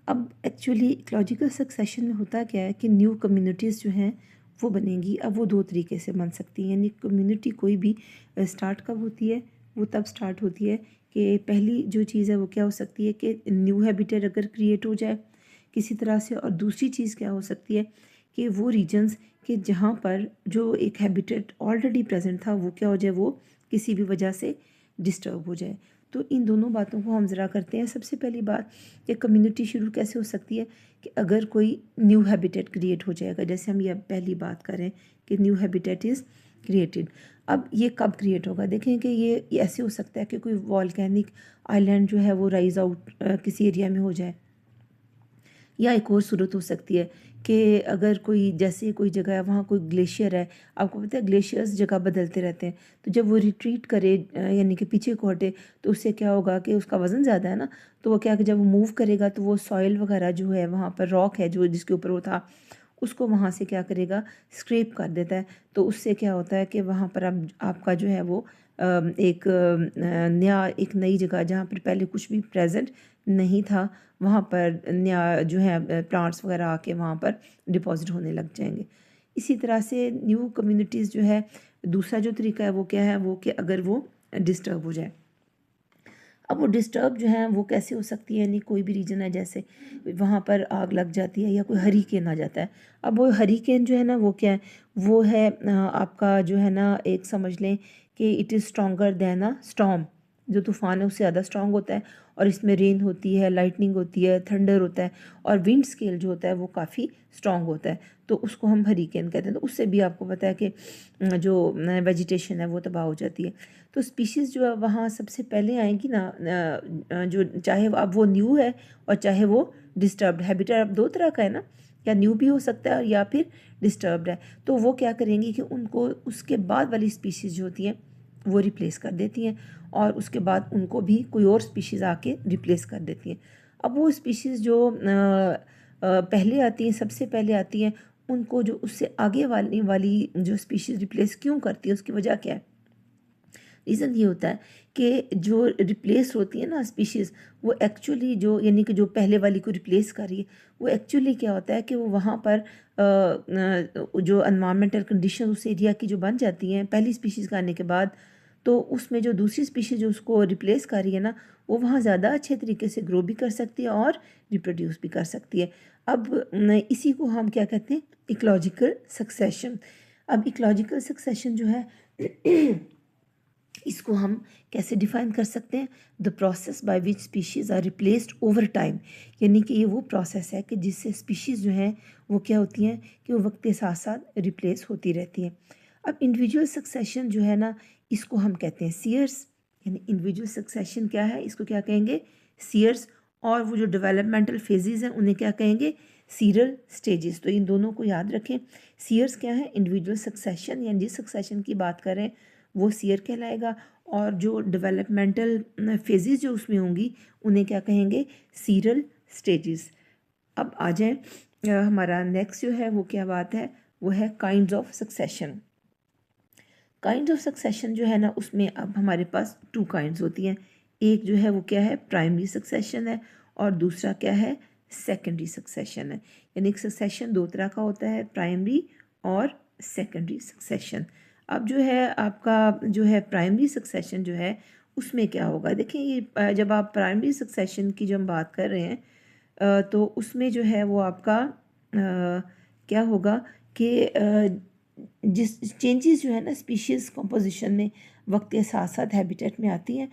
अब actually ecological succession में होता क्या है कि न्यू कम्युनिटीज़ जो हैं वो बनेंगी। अब वो दो तरीके से बन सकती हैं, यानी कम्युनिटी कोई भी स्टार्ट कब होती है, वो तब स्टार्ट होती है कि पहली जो चीज़ है वो क्या हो सकती है कि न्यू हैबिटेट अगर क्रिएट हो जाए किसी तरह से, और दूसरी चीज़ क्या हो सकती है कि वो रीजन्स कि जहाँ पर जो एक हैबिटेट ऑलरेडी प्रेजेंट था वो क्या हो जाए, वो किसी भी वजह से डिस्टर्ब हो जाए। तो इन दोनों बातों को हम ज़रा करते हैं। सबसे पहली बात कि कम्युनिटी शुरू कैसे हो सकती है कि अगर कोई न्यू हैबिटेट क्रिएट हो जाएगा, जैसे हम ये पहली बात करें कि न्यू हैबिटेट इज़ क्रिएटेड। अब ये कब क्रिएट होगा, देखें कि ये ऐसे हो सकता है कि कोई वॉल्केनिक आइलैंड जो है वो राइज आउट किसी एरिया में हो जाए, या एक और सूरत हो सकती है कि अगर कोई जैसे कोई जगह है वहाँ कोई ग्लेशियर है। आपको पता है ग्लेशियर्स जगह बदलते रहते हैं, तो जब वो रिट्रीट करे यानी कि पीछे को हटे, तो उससे क्या होगा कि उसका वज़न ज़्यादा है ना, तो वो क्या कि जब वो मूव करेगा तो वो सॉइल वगैरह जो है वहाँ पर रॉक है जो जिसके ऊपर वो था, उसको वहाँ से क्या करेगा, स्क्रैप कर देता है। तो उससे क्या होता है कि वहाँ पर अब आपका जो है वो एक नया एक नई जगह जहाँ पर पहले कुछ भी प्रेजेंट नहीं था, वहाँ पर नया जो है प्लांट्स वगैरह आके वहाँ पर डिपॉजिट होने लग जाएंगे। इसी तरह से न्यू कम्युनिटीज़ जो है, दूसरा जो तरीका है वो क्या है, वो कि अगर वो डिस्टर्ब हो जाए। अब वो डिस्टर्ब जो है वो कैसे हो सकती है, यानी कोई भी रीजन है जैसे वहाँ पर आग लग जाती है या कोई हरिकेन आ जाता है। अब वो हरिकेन जो है ना वो क्या है, वो है आपका जो है ना, एक समझ लें कि it is stronger then a storm. जो तूफ़ान है उससे ज़्यादा स्ट्रॉन्ग होता है, और इसमें रेन होती है, लाइटनिंग होती है, थंडर होता है, और विंड स्केल जो होता है वो काफ़ी स्ट्रॉन्ग होता है। तो उसको हम हरिकेन कहते हैं। तो उससे भी आपको पता है कि जो वेजिटेशन है वो तबाह हो जाती है। तो स्पीशीज़ जो है वहाँ सबसे पहले आएंगी ना, जो चाहे अब वो न्यू है और चाहे वो डिस्टर्ब्ड। हैबिटेट अब दो तरह का है ना, या न्यू भी हो सकता है या फिर डिस्टर्ब्ड है। तो वो क्या करेंगी कि उनको उसके बाद वाली स्पीशीज़ जो होती हैं वो रिप्लेस कर देती हैं, और उसके बाद उनको भी कोई और स्पीशीज़ आके रिप्लेस कर देती हैं। अब वो स्पीशीज़ जो पहले आती हैं, सबसे पहले आती हैं, उनको जो उससे आगे वाली वाली जो स्पीशीज़ रिप्लेस क्यों करती है, उसकी वजह क्या है। रीज़न ये होता है कि जो रिप्लेस होती है ना स्पीशीज़, वो एक्चुअली जो यानी कि जो पहले वाली को रिप्लेस कर रही है, वो एक्चुअली क्या होता है कि वो वहाँ पर जो एनवायरमेंटल कंडीशन उस एरिया की जो बन जाती हैं पहली स्पीशीज़ का आने के बाद, तो उसमें जो दूसरी स्पीशीज़ जो उसको रिप्लेस कर रही है ना, वो वहाँ ज़्यादा अच्छे तरीके से ग्रो भी कर सकती है और रिप्रोड्यूस भी कर सकती है। अब इसी को हम क्या कहते हैं, इकोलॉजिकल सक्सेशन। अब इकोलॉजिकल सक्सेशन जो है इसको हम कैसे डिफाइन कर सकते हैं, the process by which species are replaced over time. यानी कि ये वो प्रोसेस है कि जिससे स्पीशीज़ जो हैं वो क्या होती हैं कि वो वक्त के साथ साथ रिप्लेस होती रहती हैं। अब इंडिविजुअल सक्सेशन जो है ना, इसको हम कहते हैं सीयर्स। यानी इंडिविजुअल सक्सेशन क्या है, इसको क्या कहेंगे, सीयर्स। और वो जो डेवलपमेंटल फेजेस हैं उन्हें क्या कहेंगे, सीरियल स्टेजेस। तो इन दोनों को याद रखें। सीयर्स क्या है, इंडिविजुअल सक्सेशन, यानी जिस सक्सेशन की बात करें वो सीयर कहलाएगा, और जो डेवलपमेंटल फेजेस जो उसमें होंगी उन्हें क्या कहेंगे, सीरियल स्टेजेस। अब आ जाए हमारा नेक्स्ट जो है वो क्या बात है, वो है kinds of succession. Kinds of succession जो है ना, उसमें अब हमारे पास टू काइंड्स होती हैं। एक जो है वो क्या है, प्राइमरी सक्सेशन है, और दूसरा क्या है, सेकेंडरी सक्सेशन है। यानी सक्सेशन दो तरह का होता है, प्राइमरी और सेकेंडरी सक्सेशन। अब जो है आपका जो है प्राइमरी सक्सेशन जो है उसमें क्या होगा, देखिए ये जब आप प्राइमरी सक्सेशन की जो हम बात कर रहे हैं तो उसमें जो है वो आपका क्या होगा कि जिस चेंजेस जो है ना स्पीशीज़ कंपोजिशन में वक्त के साथ साथ हैबिटेट में आती हैं।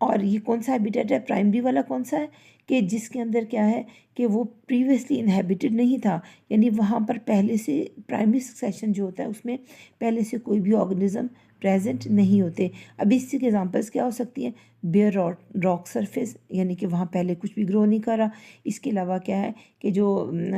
और ये कौन सा हैबिटेट है, प्राइमरी वाला कौन सा है कि जिसके अंदर क्या है कि वो प्रीवियसली इनहेबिटेड नहीं था, यानी वहाँ पर पहले से प्राइमरी सक्सेशन जो होता है उसमें पहले से कोई भी ऑर्गेनिज्म प्रेजेंट नहीं होते। अब इसकी एग्जांपल्स क्या हो सकती हैं, बेयर रॉक सरफेस, यानी कि वहाँ पहले कुछ भी ग्रो नहीं करा। इसके अलावा क्या है कि जो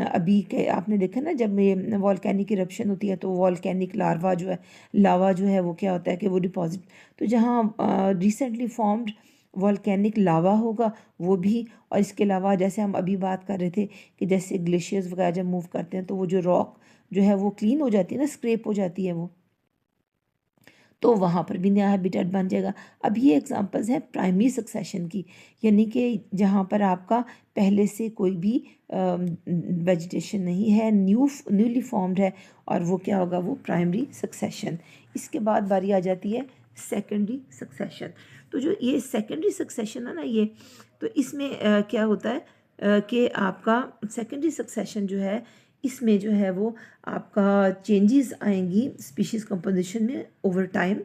अभी के आपने देखा ना, जब ये वॉल्केनिक इरप्शन होती है तो वॉल्केनिक लार्वा जो है, लावा जो है वो क्या होता है कि वो डिपॉजिट, तो जहाँ रिसेंटली फॉर्म्ड वॉल्केनिक लावा होगा वो भी। और इसके अलावा जैसे हम अभी बात कर रहे थे कि जैसे ग्लेशियर्स वगैरह जब मूव करते हैं तो वो जो रॉक जो है वो क्लीन हो जाती है ना, स्क्रैप हो जाती है वो। तो वहाँ पर भी नया हैबिटेट बन जाएगा। अब ये एग्जांपल्स हैं प्राइमरी सक्सेशन की, यानी कि जहाँ पर आपका पहले से कोई भी वेजिटेशन नहीं है, न्यूली फॉर्म्ड है, और वो क्या होगा, वो प्राइमरी सक्सेशन। इसके बाद बारी आ जाती है सेकेंडरी सक्सेशन। तो जो ये सेकेंडरी सक्सेशन है ना, ये तो इसमें क्या होता है कि आपका सेकेंडरी सक्सेशन जो है, इसमें जो है वो आपका चेंजेस आएंगी स्पीशीज़ कंपोजिशन में ओवर टाइम।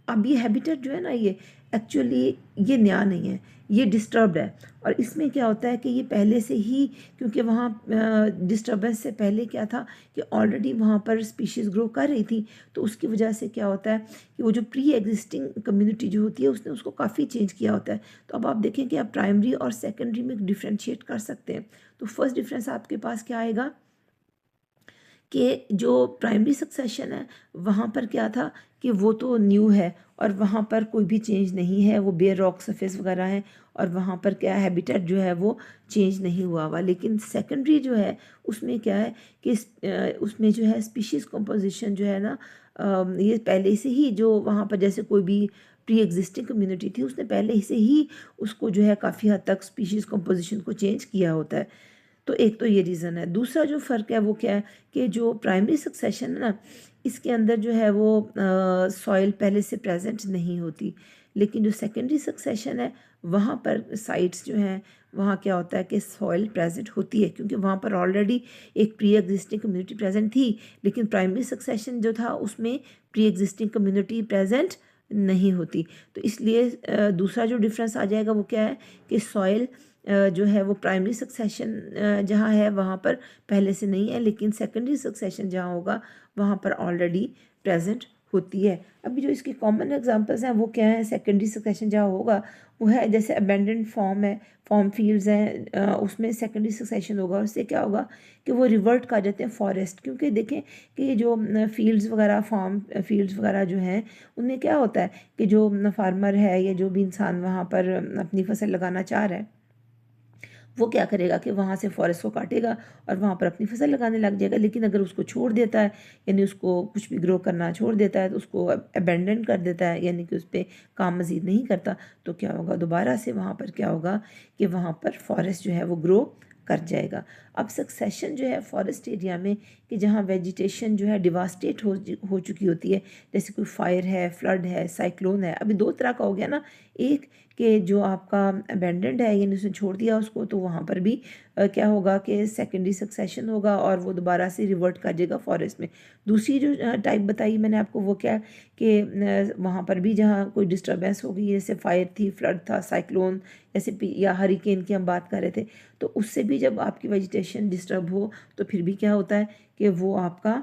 अब ये हैबिटेट जो है ना, ये एक्चुअली ये नया नहीं है, ये डिस्टर्ब्ड है। और इसमें क्या होता है कि ये पहले से ही, क्योंकि वहाँ डिस्टर्बेंस से पहले क्या था कि ऑलरेडी वहाँ पर स्पीशीज़ ग्रो कर रही थी, तो उसकी वजह से क्या होता है कि वो जो प्री एग्जिस्टिंग कम्युनिटी जो होती है उसने उसको काफ़ी चेंज किया होता है। तो अब आप देखें कि आप प्राइमरी और सेकेंडरी में डिफ्रेंशिएट कर सकते हैं। तो फर्स्ट डिफरेंस आपके पास क्या आएगा कि जो प्राइमरी सक्सेशन है वहाँ पर क्या था कि वो तो न्यू है और वहाँ पर कोई भी चेंज नहीं है, वो बेयर रॉक सरफेस वगैरह है, और वहाँ पर क्या हैबिटेट जो है वो चेंज नहीं हुआ हुआ। लेकिन सेकेंडरी जो है उसमें क्या है कि उसमें जो है स्पीशीज़ कंपोजिशन जो है ना, ये पहले से ही जो वहाँ पर जैसे कोई भी प्री एग्जिस्टिंग कम्युनिटी थी उसने पहले से ही उसको जो है काफ़ी हद तक स्पीशीज़ कंपोजिशन को चेंज किया होता है। तो एक तो ये रीज़न है। दूसरा जो फ़र्क है वो क्या है कि जो प्राइमरी सक्सेशन है ना, इसके अंदर जो है वो सॉइल पहले से प्रेजेंट नहीं होती। लेकिन जो सेकेंडरी सक्सेशन है वहाँ पर साइट्स जो हैं वहाँ क्या होता है कि सॉइल प्रेजेंट होती है, क्योंकि वहाँ पर ऑलरेडी एक प्री एग्जिस्टिंग कम्युनिटी प्रेजेंट थी। लेकिन प्राइमरी सक्सेशन जो था उसमें प्री एग्जिस्टिंग कम्युनिटी प्रेजेंट नहीं होती। तो इसलिए दूसरा जो डिफरेंस आ जाएगा वो क्या है कि सॉइल जो है वो प्राइमरी सक्सेशन जहाँ है वहाँ पर पहले से नहीं है, लेकिन सेकेंडरी सक्सेशन जहाँ होगा वहाँ पर ऑलरेडी प्रेजेंट होती है। अभी जो इसके कॉमन एग्जांपल्स हैं वो क्या है, सेकेंडरी सक्सेशन जहाँ होगा वो है जैसे अबेंडेंट फॉर्म है, फॉर्म फील्ड्स हैं, उसमें सेकेंडरी सक्सेशन होगा। और उससे क्या होगा कि वो रिवर्ट कर जाते हैं फॉरेस्ट, क्योंकि देखें कि ये जो फील्ड्स वगैरह, फार्म फील्ड्स वगैरह जो हैं उनमें क्या होता है कि जो फार्मर है या जो भी इंसान वहाँ पर अपनी फसल लगाना चाह रहा है वो क्या करेगा कि वहाँ से फॉरेस्ट को काटेगा और वहाँ पर अपनी फसल लगाने लग जाएगा। लेकिन अगर उसको छोड़ देता है, यानी उसको कुछ भी ग्रो करना छोड़ देता है, तो उसको अबेंडन कर देता है, यानी कि उस पर काम मज़ीद नहीं करता, तो क्या होगा, दोबारा से वहाँ पर क्या होगा कि वहाँ पर फॉरेस्ट जो है वो ग्रो कर जाएगा। अब सक्सेशन जो है फॉरेस्ट एरिया में कि जहाँ वेजिटेशन जो है डिवास्टेट हो चुकी होती है, जैसे कोई फायर है, फ्लड है, साइक्लोन है। अभी दो तरह का हो गया ना, एक कि जो आपका अबेंडेंड है यानी उसने छोड़ दिया उसको, तो वहाँ पर भी क्या होगा कि सेकेंडरी सक्सेशन होगा और वो दोबारा से रिवर्ट कर जाएगा फॉरेस्ट में। दूसरी जो टाइप बताई मैंने आपको वो क्या कि वहाँ पर भी जहाँ कोई डिस्टर्बेंस होगी, जैसे फायर थी, फ्लड था, साइक्लोन जैसे या हरिकेन की हम बात कर रहे थे, तो उससे भी जब आपकी वेजिटेशन डिस्टर्ब हो तो फिर भी क्या होता है कि वो आपका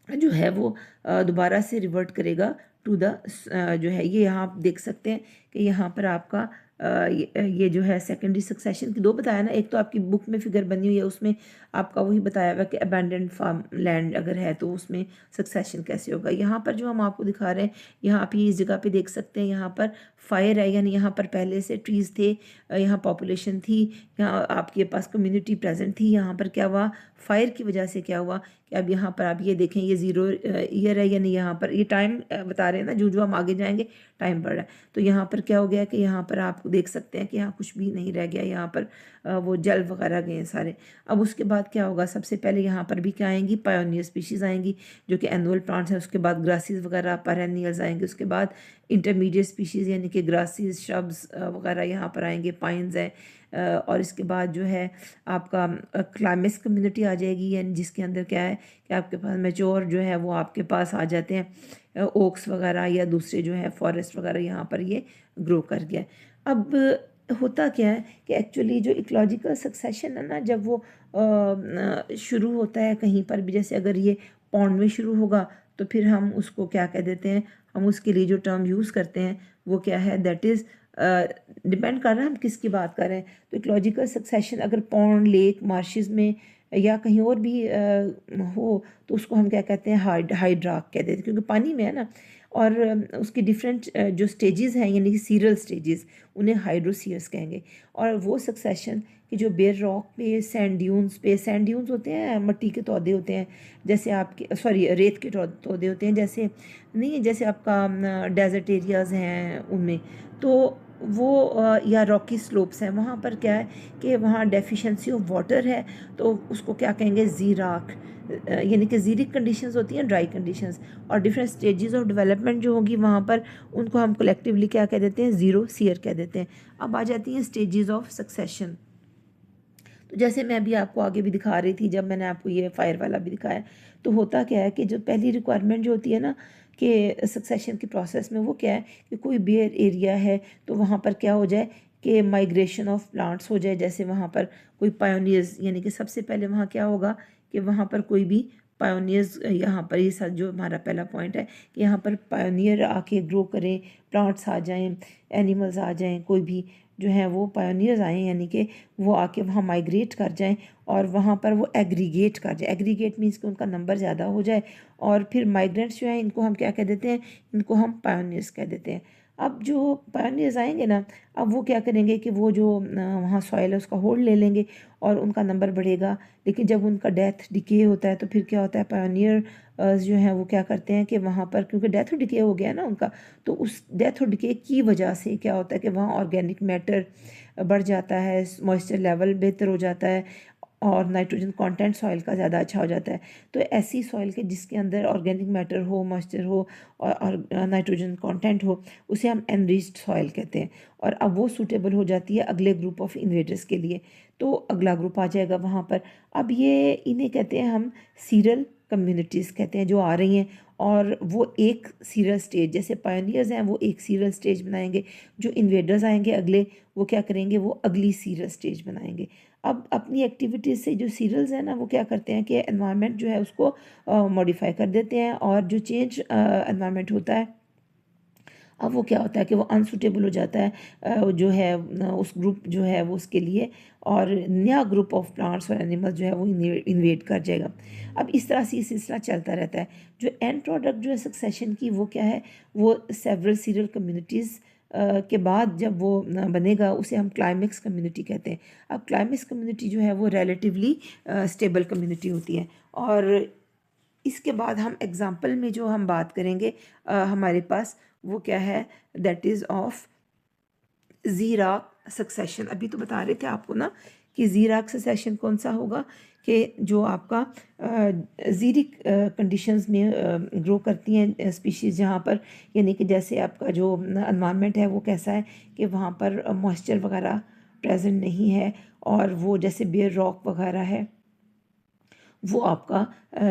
जो है वो दोबारा से रिवर्ट करेगा टू द जो है, ये यहाँ आप देख सकते हैं कि यहाँ पर आपका ये जो है सेकेंडरी सक्सेशन की दो बताया ना, एक तो आपकी बुक में फिगर बनी हुई है उसमें आपका वही बताया हुआ कि अबैंडन्ड फार्म लैंड अगर है तो उसमें सक्सेशन कैसे होगा। यहाँ पर जो हम आपको दिखा रहे हैं, यहाँ आप ये इस जगह पे देख सकते हैं, यहाँ पर फायर है, यानी यहाँ पर पहले से ट्रीज़ थे, यहाँ पॉपुलेशन थी, यहाँ आपके पास कम्युनिटी प्रेजेंट थी। यहाँ पर क्या हुआ, फायर की वजह से क्या हुआ कि अब यहाँ पर आप ये देखें, ये ज़ीरो ईयर है, यानी यहाँ पर ये टाइम बता रहे हैं ना, जो हम आगे जाएंगे टाइम बढ़ रहा है। तो यहाँ पर क्या हो गया कि यहाँ पर आप देख सकते हैं कि यहाँ कुछ भी नहीं रह गया, यहाँ पर वो जल वगैरह गए हैं सारे। अब उसके बाद क्या होगा, सबसे पहले यहाँ पर भी क्या आएंगी, पायोनियर स्पीशीज़ आएंगी जो कि एनुअल प्लांट्स हैं। उसके बाद ग्रासेस वगैरह, पेरेनियल्स आएंगे। उसके बाद इंटरमीडिएट स्पीशीज़ यानी कि ग्रासेस, श्रब्स वगैरह यहाँ पर आएंगे, पाइन्स हैं। और इसके बाद जो है आपका क्लाइमेक्स कम्युनिटी आ जाएगी, यानी जिसके अंदर क्या है कि आपके पास मेच्योर जो है वो आपके पास आ जाते हैं, ओक्स वगैरह या दूसरे जो है फॉरेस्ट वगैरह, यहाँ पर ये ग्रो कर गया। अब होता क्या है कि एक्चुअली जो इकोलॉजिकल सक्सेशन है ना, जब वो शुरू होता है कहीं पर भी, जैसे अगर ये पॉन्ड में शुरू होगा तो फिर हम उसको क्या कह देते हैं, हम उसके लिए जो टर्म यूज़ करते हैं वो क्या है, दैट इज़ डिपेंड कर रहा है हम किसकी बात कर रहे हैं। तो इकोलॉजिकल सक्सेशन अगर पॉन्ड, लेक, मार्शेस में या कहीं और भी हो तो उसको हम क्या कहते हैं, हाइड्राक कहते हैं, क्योंकि पानी में है ना। और उसकी डिफरेंट जो स्टेजेस हैं यानी कि सीरियल स्टेजेस, उन्हें हाइड्रोसीयर्स कहेंगे। और वो सक्सेशन कि जो बेयर रॉक पे, सैंड ड्यून्स होते हैं, मिट्टी के तौदे होते हैं, जैसे आपके सॉरी रेत के तौदे होते हैं, जैसे नहीं जैसे आपका डेजर्ट एरियाज़ हैं उनमें, तो वो या रॉकी स्लोप्स हैं, वहाँ पर क्या है कि वहाँ डेफिशिएंसी ऑफ वाटर है, तो उसको क्या कहेंगे, ज़ीराक, यानी कि ज़ीरिक कंडीशंस होती हैं, ड्राई कंडीशंस। और डिफरेंट स्टेजेस ऑफ डेवलपमेंट जो होगी वहाँ पर, उनको हम कलेक्टिवली क्या कह देते हैं, ज़ीरो सीयर कह देते हैं। अब आ जाती हैं स्टेजेस ऑफ सक्सेशन। तो जैसे मैं अभी आपको आगे भी दिखा रही थी, जब मैंने आपको ये फायर वाला भी दिखाया, तो होता क्या है कि जो पहली रिक्वायरमेंट जो होती है ना कि सक्सेशन के प्रोसेस में, वो क्या है कि कोई बेयर एरिया है तो वहाँ पर क्या हो जाए कि माइग्रेशन ऑफ प्लांट्स हो जाए। जैसे वहाँ पर कोई पायोनियर्स, यानी कि सबसे पहले वहाँ क्या होगा कि वहाँ पर कोई भी पायोनियर्स, यहाँ पर ये सब जो हमारा पहला पॉइंट है कि यहाँ पर पायोनियर आके ग्रो करें, प्लांट्स आ जाएं, एनिमल्स आ जाएं, कोई भी जो है वो पायोनियर्स आए, यानी कि वो आके वहाँ माइग्रेट कर जाएं और वहाँ पर वो एग्रीगेट कर जाए। एग्रीगेट मीन्स कि उनका नंबर ज़्यादा हो जाए, और फिर माइग्रेंट्स जो हैं इनको हम क्या कह देते हैं, इनको हम पायोनियर्स कह देते हैं। अब जो पायोनियर्स आएंगे ना, अब वो क्या करेंगे कि वो जो वहाँ सॉइल है उसका होल्ड ले लेंगे और उनका नंबर बढ़ेगा। लेकिन जब उनका डेथ डिके होता है तो फिर क्या होता है, पायोनियर जो हैं वो क्या करते हैं कि वहाँ पर, क्योंकि डेथ और डिके हो गया ना उनका, तो उस डेथ और डिके की वजह से क्या होता है कि वहाँ ऑर्गेनिक मैटर बढ़ जाता है, मॉइस्चर लेवल बेहतर हो जाता है, और नाइट्रोजन कंटेंट सॉइल का ज़्यादा अच्छा हो जाता है। तो ऐसी सॉइल के जिसके अंदर ऑर्गेनिक मैटर हो, मॉइस्चर हो और नाइट्रोजन कंटेंट हो, उसे हम एनरिच्ड सॉइल कहते हैं। और अब वो सूटेबल हो जाती है अगले ग्रुप ऑफ इन्वेडर्स के लिए, तो अगला ग्रुप आ जाएगा वहाँ पर। अब ये इन्हें कहते हैं हम सीरियल कम्युनिटीज़ कहते हैं, जो आ रही हैं, और वो एक सीरियल स्टेज, जैसे पायनियर्स हैं वो एक सीरियल स्टेज बनाएंगे, जो इन्वेडर्स आएंगे अगले, वो क्या करेंगे, वो अगली सीरियल स्टेज बनाएंगे। अब अपनी एक्टिविटीज़ से जो सीरियल्स हैं ना, वो क्या करते हैं कि एनवायरनमेंट जो है उसको मॉडिफाई कर देते हैं, और जो चेंज एनवायरनमेंट होता है, अब वो क्या होता है कि वो अनसुटेबल हो जाता है जो है उस ग्रुप जो है वो उसके लिए, और नया ग्रुप ऑफ प्लांट्स और एनिमल्स जो है वो इन्वेट कर जाएगा। अब इस तरह से ये सिलसिला चलता रहता है। जो एंड प्रोडक्ट जो है सक्सेशन की, वो क्या है, वो सेवरल सीरियल कम्युनिटीज़ के बाद जब वो बनेगा, उसे हम क्लाइमेक्स कम्युनिटी कहते हैं। अब क्लाइमेक्स कम्युनिटी जो है वो रिलेटिवली स्टेबल कम्युनिटी होती है। और इसके बाद हम एग्ज़ाम्पल में जो हम बात करेंगे हमारे पास वो क्या है, दैट इज़ ऑफ ज़ीराक सक्सेशन। अभी तो बता रहे थे आपको ना कि ज़ीराक सक्सेशन कौन सा होगा, कि जो आपका ज़ीरिक कंडीशंस में ग्रो करती हैं स्पीशीज़, जहाँ पर यानी कि जैसे आपका जो एनवायरनमेंट है वो कैसा है कि वहाँ पर मॉइस्चर वगैरह प्रेजेंट नहीं है, और वो जैसे बेयर रॉक वगैरह है, वो आपका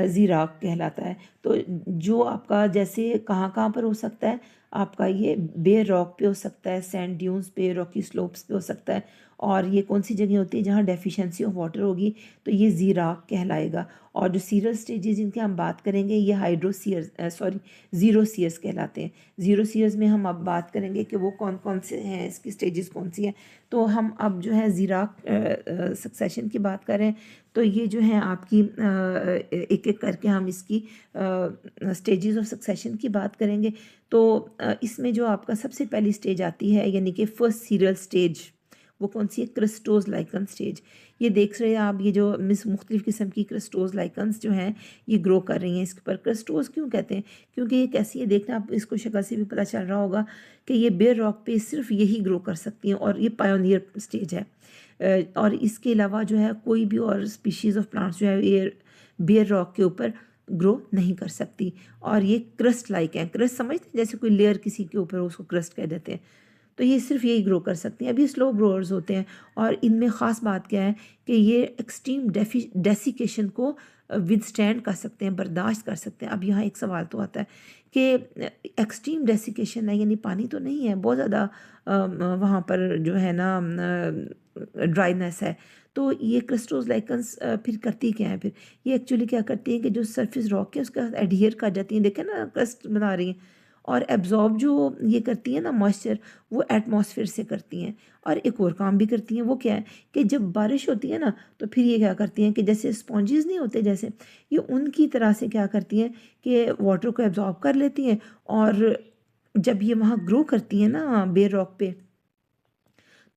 ज़ीराक कहलाता है। तो जो आपका जैसे कहाँ कहाँ पर हो सकता है, आपका ये बेयर रॉक पे हो सकता है, सैंड ड्यून्स पे, रॉकी स्लोप्स पे हो सकता है। और ये कौन सी जगह होती है जहाँ डेफिशिएंसी ऑफ वाटर होगी, तो ये ज़ीराक कहलाएगा। और जो सीरियल स्टेजेस जिनकी हम बात करेंगे, ये हाइड्रोसीयर्स सॉरी ज़ीरो सीयर्स कहलाते हैं। ज़ीरो सीयर्स में हम अब बात करेंगे कि वो कौन कौन से हैं, इसकी स्टेजेस कौन सी हैं। तो हम अब जो है ज़ीराक सक्सेशन की बात करें, तो ये जो है आपकी एक एक करके हम इसकी स्टेजेस ऑफ सक्सेशन की बात करेंगे। तो इसमें जो आपका सबसे पहली स्टेज आती है, यानी कि फर्स्ट सीरियल स्टेज, वो कौन सी है, क्रिस्टोज लाइकन स्टेज। ये देख रहे हैं आप, ये जो मुख्तलिफ़ किस्म की क्रिस्टोज लाइकन्स जो हैं ये ग्रो कर रही हैं। इसके ऊपर क्रिस्टोज क्यों कहते हैं, क्योंकि ये कैसी है, देखना आप इसको शक्ल से भी पता चल रहा होगा कि ये बेयर रॉक पे सिर्फ यही ग्रो कर सकती हैं, और ये पायोनियर स्टेज है। और इसके अलावा जो है कोई भी और स्पीशीज़ ऑफ प्लांट्स जो है ये बेयर रॉक के ऊपर ग्रो नहीं कर सकती। और ये क्रस्ट लाइक है, क्रस्ट समझते हैं, जैसे कोई लेयर किसी के ऊपर उसको क्रस्ट कह देते हैं। तो ये सिर्फ यही ग्रो कर सकती हैं। अभी स्लो ग्रोअर्स होते हैं, और इनमें ख़ास बात क्या है कि ये एक्सट्रीम डेसिकेशन को विदस्टैंड कर सकते हैं, बर्दाश्त कर सकते हैं। अब यहाँ एक सवाल तो आता है कि एक्सट्रीम डेसिकेशन है, यानी पानी तो नहीं है, बहुत ज़्यादा वहाँ पर जो है ना ड्राइनेस है, तो ये क्रिस्टोज लाइकन्स फिर करती क्या है, फिर ये एक्चुअली क्या करती हैं कि जो सरफेस रॉक है उसके साथ एडहियर कर जाती हैं, देखें ना क्रस्ट बना रही हैं, और एब्जॉर्ब जो ये करती हैं ना मॉइस्चर, वो एटमॉस्फेयर से करती हैं। और एक और काम भी करती हैं, वो क्या है कि जब बारिश होती है ना तो फिर ये क्या करती हैं कि जैसे स्पॉन्जेस नहीं होते, जैसे ये उनकी तरह से क्या करती हैं कि वाटर को एब्जॉर्ब कर लेती हैं, और जब ये वहाँ ग्रो करती हैं ना बेर रॉक पे,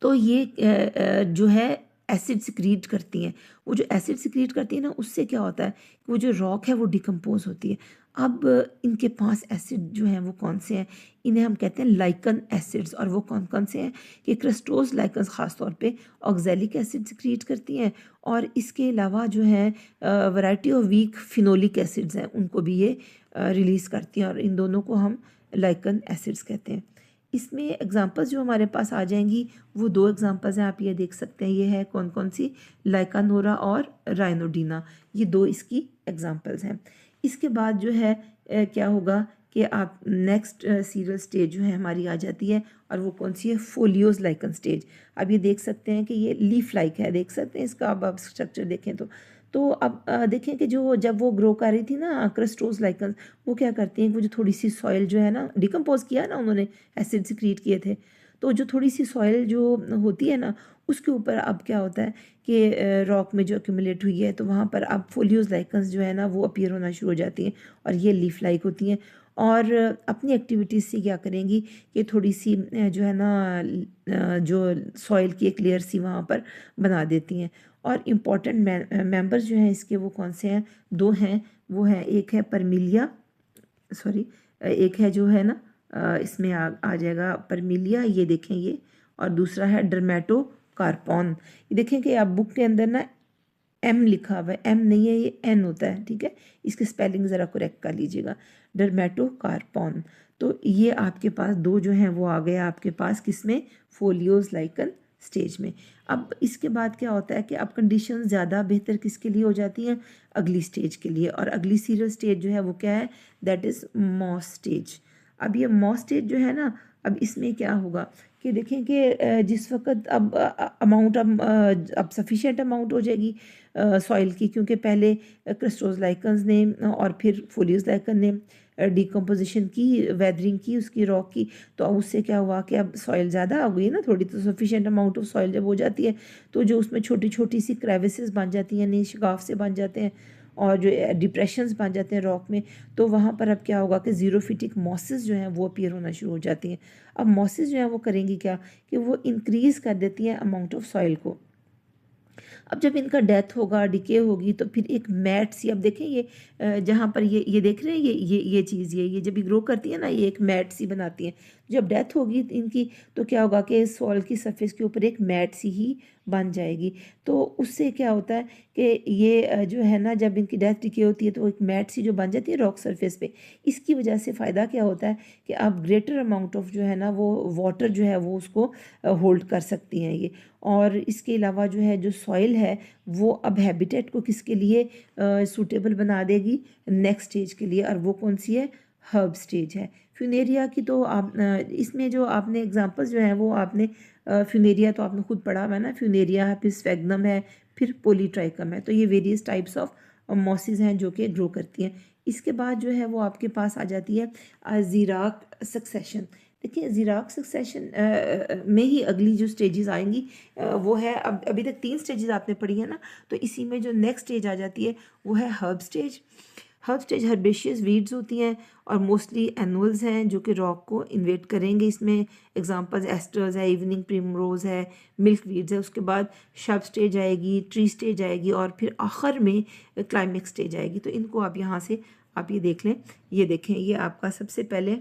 तो ये जो है एसिड सिक्रीट करती हैं। वो जो एसिड सिक्रीट करती है ना, उससे क्या होता है कि वो जो रॉक है वो डिकम्पोज होती है। अब इनके पास एसिड जो हैं वो कौन से हैं, इन्हें हम कहते हैं लाइकन एसिड्स। और वो कौन कौन से हैं कि क्रिस्टोज लाइकन्स ख़ास तौर पे ऑक्जेलिक एसिड सिक्रीट करती हैं, और इसके अलावा जो है variety of weak phenolic acids हैं, उनको भी ये रिलीज़ करती हैं, और इन दोनों को हम लाइकन एसिड्स कहते हैं। इसमें एग्जांपल्स जो हमारे पास आ जाएंगी वो दो एग्जांपल्स हैं, आप ये देख सकते हैं। ये है कौन कौन सी, लाइकानोरा और राइनोडीना, ये दो इसकी एग्जांपल्स हैं। इसके बाद जो है क्या होगा कि आप नेक्स्ट सीरियल स्टेज जो है हमारी आ जाती है, और वो कौन सी है, फोलियोज लाइकन स्टेज। अब ये देख सकते हैं कि ये लीफ लाइक है, देख सकते हैं इसका। अब आप स्ट्रक्चर देखें तो अब देखें कि जो जब वो ग्रो कर रही थी ना क्रस्टोज लाइकन, वो क्या करती हैं, वो जो थोड़ी सी सॉइल जो है ना डिकम्पोज किया ना उन्होंने, एसिड सिक्रीट किए थे, तो जो थोड़ी सी सॉइल जो होती है ना, उसके ऊपर अब क्या होता है कि रॉक में जो एक्यूमुलेट हुई है, तो वहाँ पर अब फोलियोज लाइकन्स जो है ना वो अपीयर होना शुरू हो जाती हैं, और ये लीफ लाइक होती हैं। और अपनी एक्टिविटीज़ से क्या करेंगी कि थोड़ी सी जो है ना जो सॉइल की एक लेयर सी वहाँ पर बना देती हैं। और इम्पॉर्टेंट मेंबर्स जो हैं इसके, वो कौन से हैं, दो हैं। वो हैं, एक है परमिलिया, सॉरी, एक है जो है ना इसमें आ जाएगा परमिलिया, ये देखें ये, और दूसरा है डर्मेटोकार्पॉन। ये देखें कि आप बुक के अंदर ना एम लिखा हुआ है, एम नहीं है, ये एन होता है, ठीक है। इसकी स्पेलिंग ज़रा करेक्ट कर लीजिएगा, डर्मेटोकार्पॉन। तो ये आपके पास दो जो हैं वो आ गए आपके पास, किसमें, फोलियोज लाइकन स्टेज में। अब इसके बाद क्या होता है कि अब कंडीशन ज़्यादा बेहतर किसके लिए हो जाती हैं, अगली स्टेज के लिए। और अगली सीरियल स्टेज जो है वो क्या है, दैट इज़ मॉस स्टेज। अब ये मॉस स्टेज जो है ना, अब इसमें क्या होगा कि देखें कि जिस वक्त अब अमाउंट अब सफिशेंट अमाउंट हो जाएगी सॉइल की, क्योंकि पहले क्रिस्टोज लाइकन्स ने और फिर फोलियोज लाइकन ने डिकम्पोजिशन की, वेदरिंग की उसकी रॉक की, तो अब उससे क्या हुआ कि अब सॉइल ज़्यादा आ गई ना थोड़ी, तो सफिशेंट अमाउंट ऑफ सॉइल जब हो जाती है, तो जो उसमें छोटी छोटी सी क्रेविसेस बन जाती हैं, नई शिगाफ से बन जाते हैं, और जो डिप्रेशंस बन जाते हैं रॉक में, तो वहाँ पर अब क्या होगा कि ज़ीरोफिटिक मॉसेस जो हैं वो अपीयर होना शुरू हो जाती हैं। अब मॉसेस जो हैं वो करेंगी क्या कि वो इंक्रीज़ कर देती हैं अमाउंट ऑफ सॉइल को। अब जब इनका डेथ होगा, डिके होगी, तो फिर एक मैट सी, अब देखें ये जहाँ पर ये देख रहे हैं, ये चीज़, ये जब ये ग्रो करती है ना, ये एक मैट सी बनाती हैं। जब डेथ होगी इनकी, तो क्या होगा कि सॉइल की सरफेस के ऊपर एक मैट सी ही बन जाएगी। तो उससे क्या होता है कि ये जो है ना, जब इनकी डेथ डिके होती है, तो एक मैट सी जो बन जाती है रॉक सरफेस पे, इसकी वजह से फ़ायदा क्या होता है कि आप ग्रेटर अमाउंट ऑफ जो है ना वो वाटर जो है वो उसको होल्ड कर सकती हैं ये। और इसके अलावा जो है, जो सॉइल है वो अब हैबिटेट को किसके लिए सूटेबल बना देगी, नेक्स्ट स्टेज के लिए, और वो कौन सी है, हर्ब स्टेज है। फ्यूनेरिया की तो आप इसमें जो आपने एग्जांपल्स जो हैं वो आपने फ्यूनेरिया तो आपने खुद पढ़ा हुआ है ना, फ्यूनेरिया है, फिर स्फेगनम है, फिर पोलीट्राइकम है। तो ये वेरियस टाइप्स ऑफ मॉसिस हैं जो कि ग्रो करती हैं। इसके बाद जो है वो आपके पास आ जाती है ज़ीराक सक्सेशन। देखिए ज़ीराक सक्सेशन में ही अगली जो स्टेजेस आएंगी वो है, अब अभी तक 3 स्टेजेस आपने पढ़ी है ना, तो इसी में जो नेक्स्ट स्टेज आ जाती है वो है herb stage. Herb stage herbaceous weeds होती हैं, और मोस्टली एनुअल्स हैं जो कि रॉक को इन्वेट करेंगे। इसमें एग्जांपल्स एस्टर्स है, इवनिंग प्रिमरोज है, मिल्क वीड्स है। उसके बाद शब स्टेज आएगी, ट्री स्टेज आएगी, और फिर आखिर में क्लाइमेक्स स्टेज आएगी। तो इनको आप यहाँ से आप ये देख लें, ये देखें, ये आपका सबसे पहले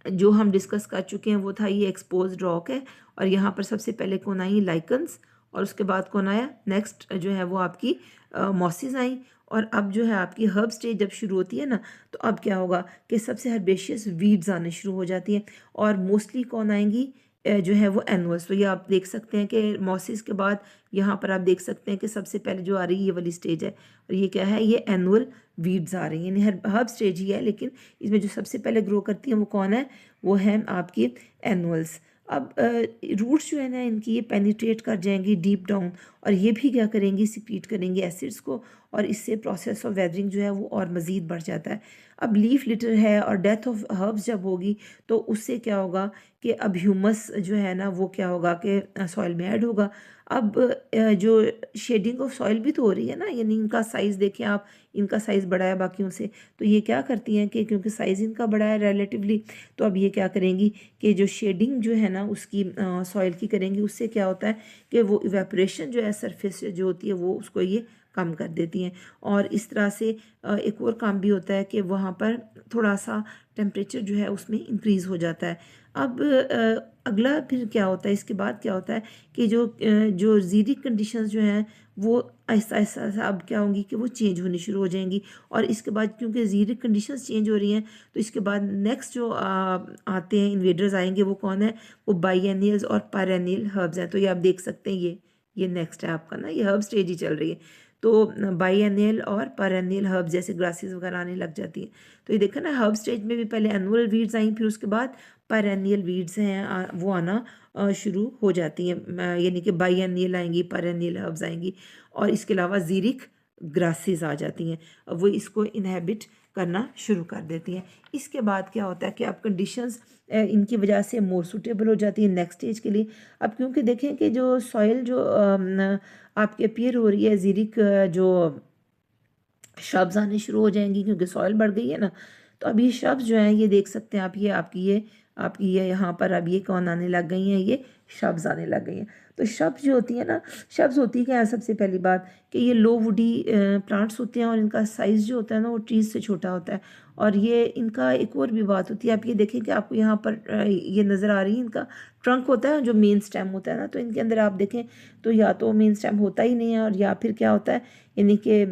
जो हम डिस्कस कर चुके हैं वो था, ये एक्सपोज्ड रॉक है, और यहाँ पर सबसे पहले कौन आई, लाइकन्स, और उसके बाद कौन आया, नेक्स्ट जो है वो आपकी मॉसिस आई। और अब जो है आपकी हर्ब स्टेज जब शुरू होती है ना, तो अब क्या होगा कि सबसे हर्बेशियस वीड्स आने शुरू हो जाती हैं, और मोस्टली कौन आएंगी, जो है वो एनुअल्स। तो ये आप देख सकते हैं कि मॉसिस के बाद यहाँ पर आप देख सकते हैं कि सबसे पहले जो आ रही है ये वाली स्टेज है, और ये क्या है, ये एनुअल वीड्स आ रही हैं, यानी हर्ब स्टेज ही है, लेकिन इसमें जो सबसे पहले ग्रो करती हैं वो कौन है, वो है आपकी एनुअल्स। अब रूट्स जो है ना इनकी ये पेनिट्रेट कर जाएंगी डीप डाउन, और ये भी क्या करेंगी, सिक्रीट करेंगी एसिड्स को, और इससे प्रोसेस ऑफ वेदरिंग जो है वो और मज़ीद बढ़ जाता है। अब लीफ लिटर है और डेथ ऑफ हर्ब्स जब होगी तो उससे क्या होगा कि अब ह्यूमस जो है ना वो क्या होगा कि सॉइल में ऐड होगा। अब जो शेडिंग ऑफ सॉइल भी तो हो रही है ना, यानी इनका साइज़ देखें आप, इनका साइज़ बड़ा है बाकियों से, तो ये क्या करती हैं कि क्योंकि साइज़ इनका बड़ा है रिलेटिवली, तो अब ये क्या करेंगी कि जो शेडिंग जो है ना उसकी सॉइल की करेंगी, उससे क्या होता है कि वो इवेपोरेशन जो है सरफेस जो होती है वो उसको ये कम कर देती हैं। और इस तरह से एक और काम भी होता है कि वहाँ पर थोड़ा सा टेम्परेचर जो है उसमें इंक्रीज़ हो जाता है। अब अगला फिर क्या होता है, इसके बाद क्या होता है कि जो ज़ीरिक कंडीशंस जो हैं वो आहिस्ता आहिस्ता अब क्या होंगी कि वो चेंज होनी शुरू हो जाएंगी। और इसके बाद क्योंकि ज़ीरिक कंडीशंस चेंज हो रही हैं, तो इसके बाद नेक्स्ट जो आते हैं इन्वेडर्स आएंगे, वो कौन है, वो बाइएनियल्स और पेरेनियल हर्ब्स हैं। तो ये आप देख सकते हैं, ये नेक्स्ट है आपका ना, ये हर्ब स्टेज ही चल रही है। तो बाइएनियल और पेरेनियल हर्ब्स जैसे ग्रासेस वगैरह आने लग जाती हैं। तो ये देखा ना, हर्ब स्टेज में भी पहले एनुअल वीड्स आई, फिर उसके बाद पेरेनियल वीड्स हैं वो आना शुरू हो जाती हैं, यानी कि बाइएनियल आएंगी, पेरेनियल हर्ब्स आएंगी, और इसके अलावा ज़ीरिक ग्रासेस आ जाती हैं, वो इसको इनहेबिट करना शुरू कर देती हैं। इसके बाद क्या होता है कि अब कंडीशंस इनकी वजह से मोर सूटेबल हो जाती है नेक्स्ट स्टेज के लिए। अब क्योंकि देखें कि जो सॉइल जो आपकी अपीयर हो रही है, ज़ीरिक जो श्रब्स आने शुरू हो जाएंगी क्योंकि सॉइल बढ़ गई है ना। तो अब ये श्रब्स जो हैं ये देख सकते हैं आप, ये आपकी ये यहाँ पर अब ये कौन आने लग गई हैं, ये श्रब्स आने लग गई हैं। तो श्रब्स जो होती है ना, श्रब्स होती क्या है, सबसे पहली बात कि ये लो वुडी प्लांट्स होते हैं, और इनका साइज़ जो होता है ना वो ट्रीज से छोटा होता है। और ये इनका एक और भी बात होती है, आप ये देखें कि आपको यहाँ पर ये नज़र आ रही है, इनका ट्रंक होता है जो मेन स्टेम होता है ना, तो इनके अंदर आप देखें तो या तो मेन स्टेम होता ही नहीं है, और या फिर क्या होता है, यानी कि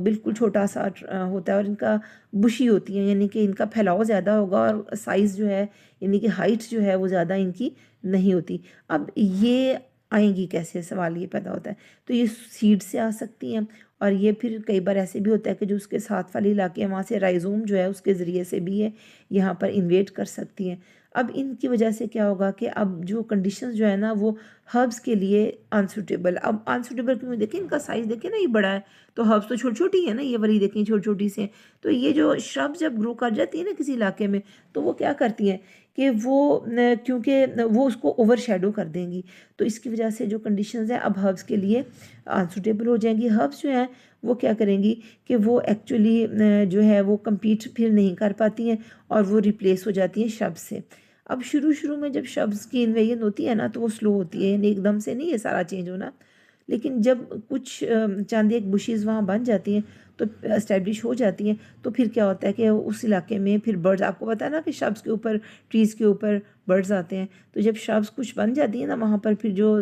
बिल्कुल छोटा सा होता है, और इनका बुशी होती है, यानी कि इनका फैलाव ज़्यादा होगा, और साइज़ जो है यानी कि हाइट जो है वो ज़्यादा इनकी नहीं होती। अब ये आएंगी कैसे, सवाल ये पैदा होता है। तो ये सीड से आ सकती हैं, और ये फिर कई बार ऐसे भी होता है कि जो उसके साथ वाले इलाके हैं वहाँ से राइजोम जो है उसके ज़रिए से भी ये यहाँ पर इन्वेट कर सकती हैं। अब इनकी वजह से क्या होगा कि अब जो कंडीशंस जो है ना वो हर्ब्स के लिए अनसूटेबल, अब अनसूटेबल क्यों, देखें इनका साइज़ देखें ना, ये बड़ा है, तो हर्ब्स तो छोटी छोटी है ना, ये वाली देखें छोटी छोटी से हैं। तो ये जो श्रब जब ग्रो कर जाती है ना किसी इलाके में, तो वो क्या करती हैं कि वो क्योंकि वो उसको ओवर शेडो कर देंगी, तो इसकी वजह से जो कंडीशंस हैं अब हर्ब्स के लिए अनसूटेबल हो जाएंगी। हर्ब्स जो हैं वो क्या करेंगी कि वो एक्चुअली जो है वो कम्पीट फिर नहीं कर पाती हैं, और वो रिप्लेस हो जाती हैं श्रब्स से। अब शुरू शुरू में जब श्रब्स की इन्वेजन होती है ना तो वो स्लो होती है, यानी एकदम से नहीं है सारा चेंज होना। लेकिन जब कुछ चंद एक बुशेस वहाँ बन जाती हैं, तो इस्टेब्लिश हो जाती हैं, तो फिर क्या होता है कि उस इलाके में फिर बर्ड्स, आपको पता है ना कि श्रब्स के ऊपर, ट्रीज़ के ऊपर बर्ड्स आते हैं। तो जब श्रब्स कुछ बन जाती हैं ना वहाँ पर, फिर जो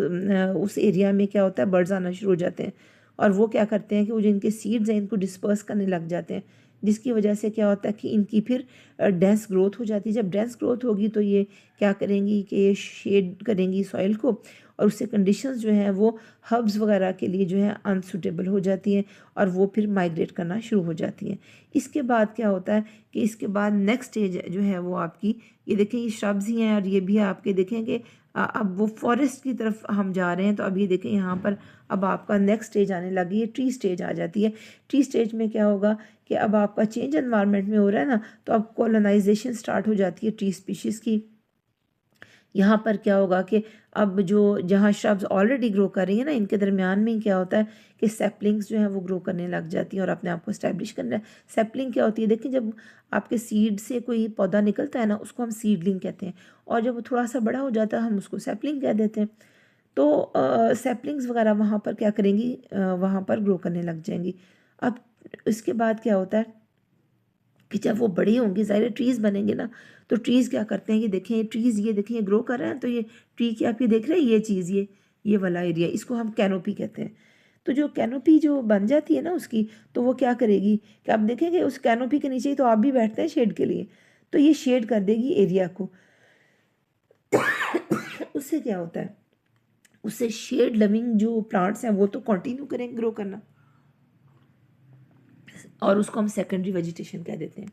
उस एरिया में क्या होता है, बर्ड्स आना शुरू हो जाते हैं, और वो क्या करते हैं कि वो जो इनके सीड्स हैं इनको डिस्पर्स करने लग जाते हैं, जिसकी वजह से क्या होता है कि इनकी फिर डेंस ग्रोथ हो जाती है। जब डेंस ग्रोथ होगी तो ये क्या करेंगी कि ये शेड करेंगी सॉइल को, और उससे कंडीशंस जो हैं वो हर्ब्स वगैरह के लिए जो है अनसूटेबल हो जाती हैं, और वो फिर माइग्रेट करना शुरू हो जाती हैं। इसके बाद क्या होता है कि इसके बाद नेक्स्ट स्टेज जो है वो आपकी, ये देखें ये श्रब्स ही हैं, और ये भी आपके देखेंगे अब वो फॉरेस्ट की तरफ हम जा रहे हैं। तो अब ये देखें यहाँ पर अब आपका नेक्स्ट स्टेज आने लगी है, ट्री स्टेज आ जाती है। ट्री स्टेज में क्या होगा कि अब आपका चेंज एनवायरनमेंट में हो रहा है ना, तो अब कॉलोनाइजेशन स्टार्ट हो जाती है ट्री स्पीशीज़ की। यहाँ पर क्या होगा कि अब जो जहाँ श्रब्स ऑलरेडी ग्रो कर रही है ना, इनके दरमियान में क्या होता है कि सेपलिंग्स जो हैं वो ग्रो करने लग जाती हैं और अपने आप को इस्टेब्लिश करना है। सेपलिंग क्या होती है, देखिए जब आपके सीड से कोई पौधा निकलता है ना उसको हम सीडलिंग कहते हैं, और जब वो थोड़ा सा बड़ा हो जाता है हम उसको सेपलिंग कह देते हैं। तो सेपलिंग्स वगैरह वहाँ पर क्या करेंगी, वहाँ पर ग्रो करने लग जाएंगी। अब इसके बाद क्या होता है कि जब वो बड़ी होंगी, ज़ाहिर ट्रीज़ बनेंगे ना, तो ट्रीज़ क्या करते हैं, ये देखें ये ट्रीज़, ये देखें ये ग्रो कर रहे हैं, तो ये ट्री की आप ये देख रहे हैं, ये चीज़ ये वाला एरिया, इसको हम कैनोपी कहते हैं। तो जो कैनोपी जो बन जाती है ना उसकी, तो वो क्या करेगी कि आप देखेंगे उस कैनोपी के नीचे ही तो आप भी बैठते हैं शेड के लिए, तो ये शेड कर देगी एरिया को। उससे क्या होता है, उससे शेड लविंग जो प्लांट्स हैं वो तो कंटिन्यू करेंगे ग्रो करना, और उसको हम सेकेंडरी वेजिटेशन कह देते हैं।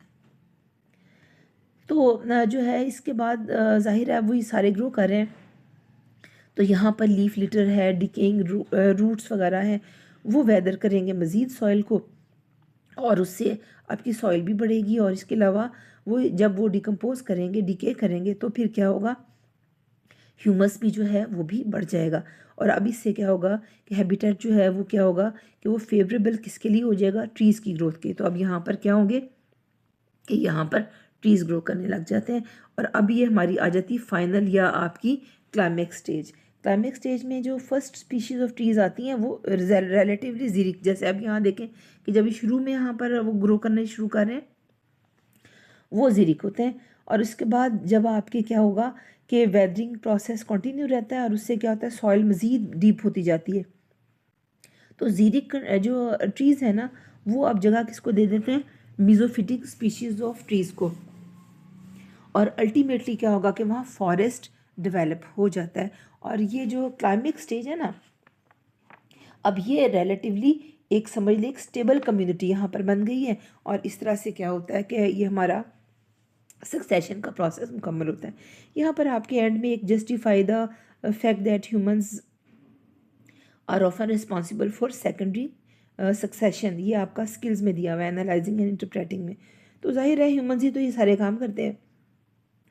तो जो है इसके बाद जाहिर है वही सारे ग्रो कर रहे हैं। तो यहाँ पर लीफ लिटर है, डिकेइंग रूट्स वगैरह हैं, वो वेदर करेंगे मज़ीद सॉइल को, और उससे आपकी सॉइल भी बढ़ेगी। और इसके अलावा वो जब वो डिकम्पोज करेंगे, डिके करेंगे, तो फिर क्या होगा, ह्यूमस भी जो है वो भी बढ़ जाएगा। और अब इससे क्या होगा कि हैबिटेट जो है वो क्या होगा कि वो फेवरेबल किसके लिए हो जाएगा, ट्रीज़ की ग्रोथ के। तो अब यहाँ पर क्या होंगे कि यहाँ पर ट्रीज़ ग्रो करने लग जाते हैं। और अब ये हमारी आ जाती फाइनल या आपकी क्लाइमेक्स स्टेज। क्लाइमेक्स स्टेज में जो फर्स्ट स्पीशीज़ ऑफ ट्रीज़ आती हैं वो रिलेटिवली जीरिक, जैसे अब यहाँ देखें कि जब शुरू में यहाँ पर वो ग्रो करने शुरू कर रहे हैं वो जीरिक होते हैं। और उसके बाद जब आपके क्या होगा कि वेदरिंग प्रोसेस कंटिन्यू रहता है और उससे क्या होता है, सॉइल मज़ीद डीप होती जाती है। तो जीरिक जो ट्रीज़ है ना, वो अब जगह किसको दे देते हैं, मीज़ोफिटिक स्पीशीज़ ऑफ ट्रीज़ को। और अल्टीमेटली क्या होगा कि वहाँ फॉरेस्ट डेवलप हो जाता है। और ये जो क्लाइमेक्स स्टेज है ना, अब ये रिलेटिवली एक समझ लें एक स्टेबल कम्युनिटी यहाँ पर बन गई है। और इस तरह से क्या होता है कि ये हमारा सक्सेशन का प्रोसेस मुकम्मल होता है। यहाँ पर आपके एंड में एक justify the fact that humans are often responsible for secondary succession, ये आपका स्किल्स में दिया हुआ है, एनालाइजिंग एंड इंटरप्रेटिंग में। तो जाहिर है ह्यूमंस ही तो ये सारे काम करते हैं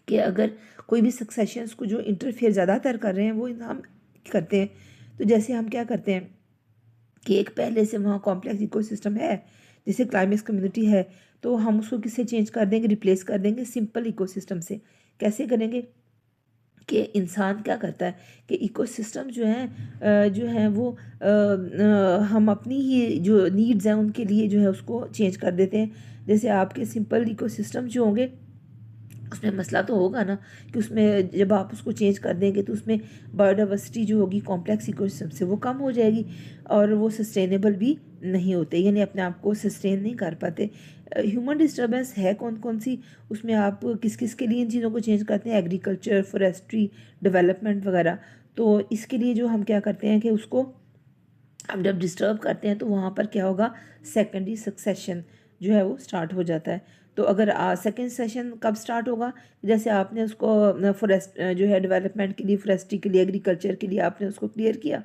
कि अगर कोई भी सक्सेशंस को जो इंटरफेयर ज़्यादातर कर रहे हैं वो हम करते हैं। तो जैसे हम क्या करते हैं कि एक पहले से वहाँ कॉम्प्लेक्स इकोसिस्टम है, जैसे क्लाइमेक्स कम्युनिटी है, तो हम उसको किससे चेंज कर देंगे, रिप्लेस कर देंगे सिंपल इकोसिस्टम से। कैसे करेंगे कि इंसान क्या करता है कि इकोसिस्टम जो है वो हम अपनी ही जो नीड्स हैं उनके लिए जो है उसको चेंज कर देते हैं। जैसे आपके सिंपल इकोसिस्टम जो होंगे उसमें मसला तो होगा ना कि उसमें जब आप उसको चेंज कर देंगे तो उसमें बायोडाइवर्सिटी जो होगी कॉम्प्लेक्स इकोसिस्टम से वो कम हो जाएगी और वो सस्टेनेबल भी नहीं होते, यानी अपने आप को सस्टेन नहीं कर पाते। ह्यूमन डिस्टर्बेंस है कौन कौन सी, उसमें आप किस किस के लिए इन चीज़ों को चेंज करते हैं, एग्रीकल्चर, फॉरेस्ट्री, डेवलपमेंट वगैरह। तो इसके लिए जो हम क्या करते हैं कि उसको हम जब डिस्टर्ब करते हैं तो वहाँ पर क्या होगा, सेकेंडरी सक्सेशन जो है वो स्टार्ट हो जाता है। तो अगर सेकेंड सेशन कब स्टार्ट होगा, जैसे आपने उसको फॉरेस्ट जो है डेवलपमेंट के लिए, फॉरेस्ट्री के लिए, एग्रीकल्चर के लिए आपने उसको क्लियर किया,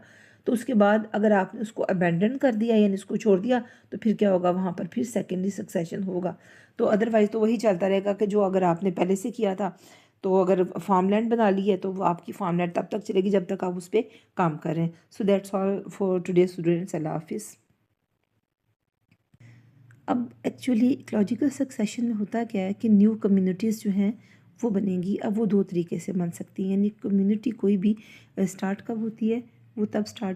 तो उसके बाद अगर आपने उसको अबेंडन कर दिया यानी उसको छोड़ दिया, तो फिर क्या होगा, वहाँ पर फिर सेकेंडरी सक्सेशन होगा। तो अदरवाइज़ तो वही चलता रहेगा कि जो अगर आपने पहले से किया था, तो अगर फार्मलैंड बना ली है तो वो आपकी फार्मलैंड तब तक चलेगी जब तक आप उस पर काम कर रहे हैं। So that's all for today students, अल्लाह हाफिज़। अब एक्चुअली इकोलॉजिकल सक्सेशन में होता क्या है कि न्यू कम्युनिटीज़ जो हैं वो बनेंगी। अब वो दो तरीके से बन सकती हैं, यानी कम्युनिटी कोई भी स्टार्ट कब होती है, वो तब स्टार्ट